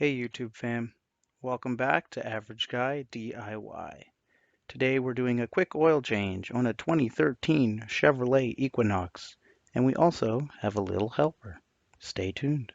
Hey YouTube fam, welcome back to Average Guy DIY. Today we're doing a quick oil change on a 2013 Chevrolet Equinox, and we also have a little helper. Stay tuned.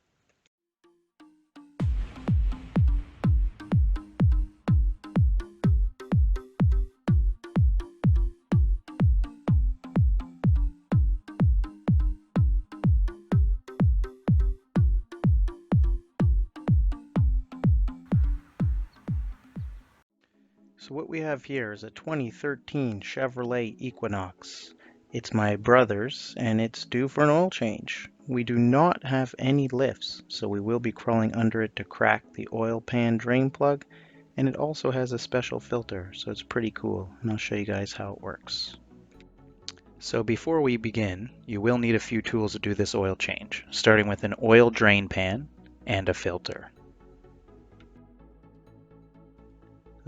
So what we have here is a 2013 Chevrolet Equinox. It's my brother's and it's due for an oil change. We do not have any lifts, so we will be crawling under it to crack the oil pan drain plug, and it also has a special filter, so it's pretty cool, and I'll show you guys how it works. So before we begin, you will need a few tools to do this oil change, starting with an oil drain pan and a filter.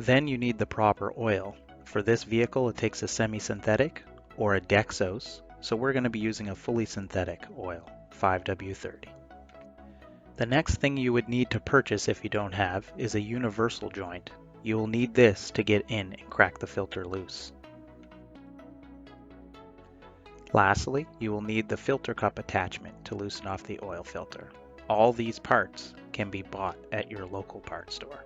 Then you need the proper oil. For this vehicle, it takes a semi-synthetic or a Dexos, so we're going to be using a fully synthetic oil, 5W30. The next thing you would need to purchase if you don't have is a universal joint. You will need this to get in and crack the filter loose. Lastly, you will need the filter cup attachment to loosen off the oil filter. All these parts can be bought at your local parts store.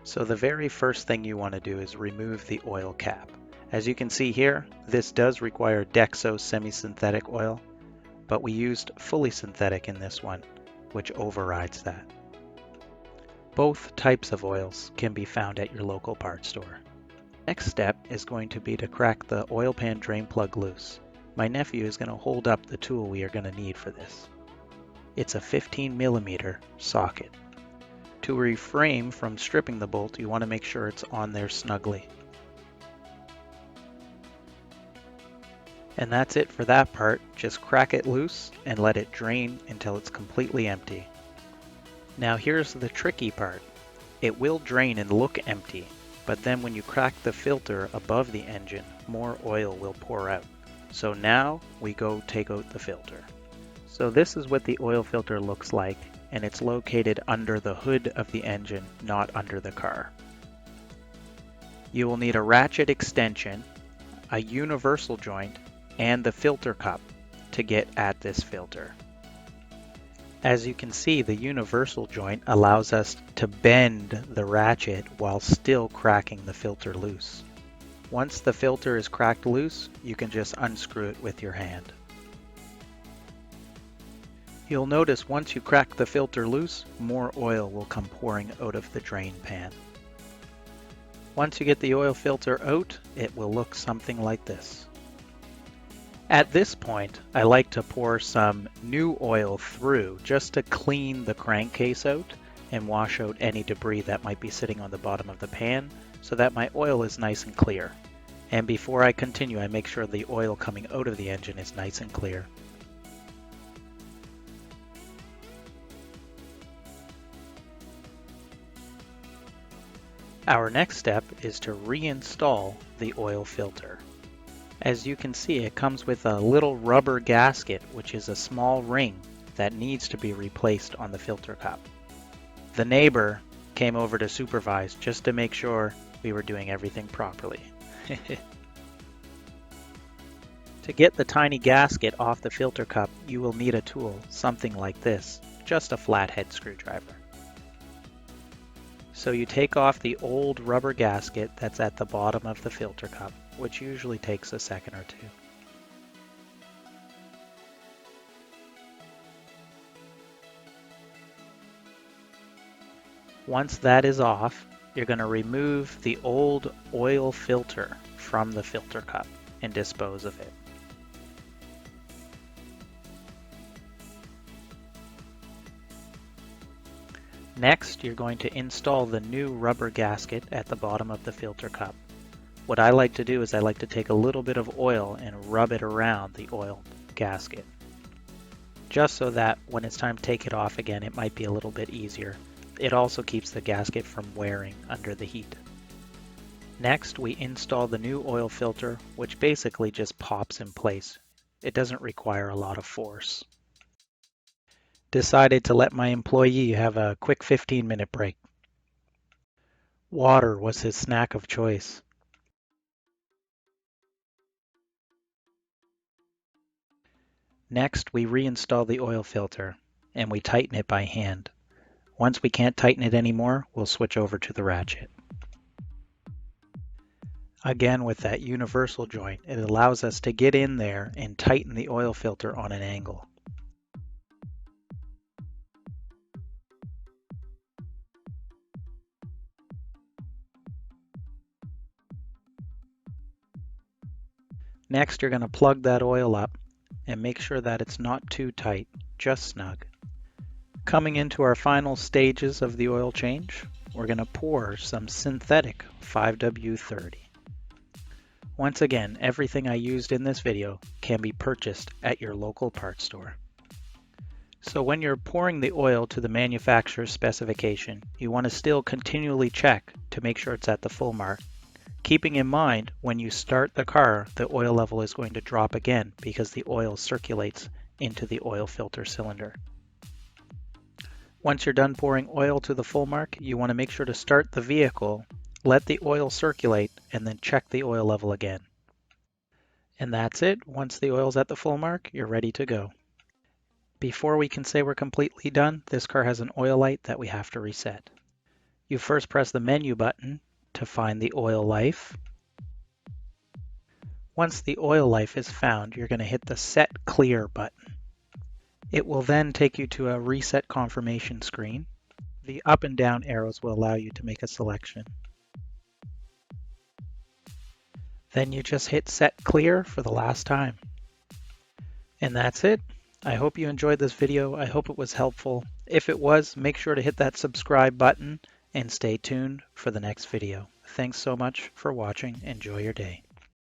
So the very first thing you want to do is remove the oil cap. As you can see here, this does require Dexos semi-synthetic oil, but we used fully synthetic in this one, which overrides that. Both types of oils can be found at your local parts store. Next step is going to be to crack the oil pan drain plug loose. My nephew is going to hold up the tool we are going to need for this. It's a 15mm socket. To refrain from stripping the bolt, you want to make sure it's on there snugly. And that's it for that part. Just crack it loose and let it drain until it's completely empty. Now here's the tricky part. It will drain and look empty, but then when you crack the filter above the engine, more oil will pour out. So now we go take out the filter. So this is what the oil filter looks like, and it's located under the hood of the engine, not under the car. You will need a ratchet extension, a universal joint, and the filter cup to get at this filter. As you can see, the universal joint allows us to bend the ratchet while still cracking the filter loose. Once the filter is cracked loose, you can just unscrew it with your hand. You'll notice once you crack the filter loose, more oil will come pouring out of the drain pan. Once you get the oil filter out, it will look something like this. At this point, I like to pour some new oil through just to clean the crankcase out and wash out any debris that might be sitting on the bottom of the pan so that my oil is nice and clear. And before I continue, I make sure the oil coming out of the engine is nice and clear. Our next step is to reinstall the oil filter. As you can see, it comes with a little rubber gasket, which is a small ring that needs to be replaced on the filter cup. The neighbor came over to supervise just to make sure we were doing everything properly. To get the tiny gasket off the filter cup, you will need a tool, something like this, just a flathead screwdriver. So you take off the old rubber gasket that's at the bottom of the filter cup, which usually takes a second or two. Once that is off, you're going to remove the old oil filter from the filter cup and dispose of it. Next, you're going to install the new rubber gasket at the bottom of the filter cup. What I like to do is I like to take a little bit of oil and rub it around the oil gasket, just so that when it's time to take it off again, it might be a little bit easier. It also keeps the gasket from wearing under the heat. Next, we install the new oil filter, which basically just pops in place. It doesn't require a lot of force. Decided to let my employee have a quick 15-minute break. Water was his snack of choice. Next, we reinstall the oil filter, and we tighten it by hand. Once we can't tighten it anymore, we'll switch over to the ratchet. Again, with that universal joint, it allows us to get in there and tighten the oil filter on an angle. Next, you're going to plug that oil up and make sure that it's not too tight, just snug. Coming into our final stages of the oil change, we're going to pour some synthetic 5W30. Once again, everything I used in this video can be purchased at your local parts store. So when you're pouring the oil to the manufacturer's specification, you want to still continually check to make sure it's at the full mark. Keeping in mind, when you start the car, the oil level is going to drop again because the oil circulates into the oil filter cylinder. Once you're done pouring oil to the full mark, you want to make sure to start the vehicle, let the oil circulate, and then check the oil level again. And that's it. Once the oil's at the full mark, you're ready to go. Before we can say we're completely done, this car has an oil light that we have to reset. You first press the menu button to find the oil life. Once the oil life is found, you're going to hit the Set Clear button. It will then take you to a reset confirmation screen. The up and down arrows will allow you to make a selection. Then you just hit Set Clear for the last time. And that's it. I hope you enjoyed this video. I hope it was helpful. If it was, make sure to hit that subscribe button and stay tuned for the next video. Thanks so much for watching. Enjoy your day.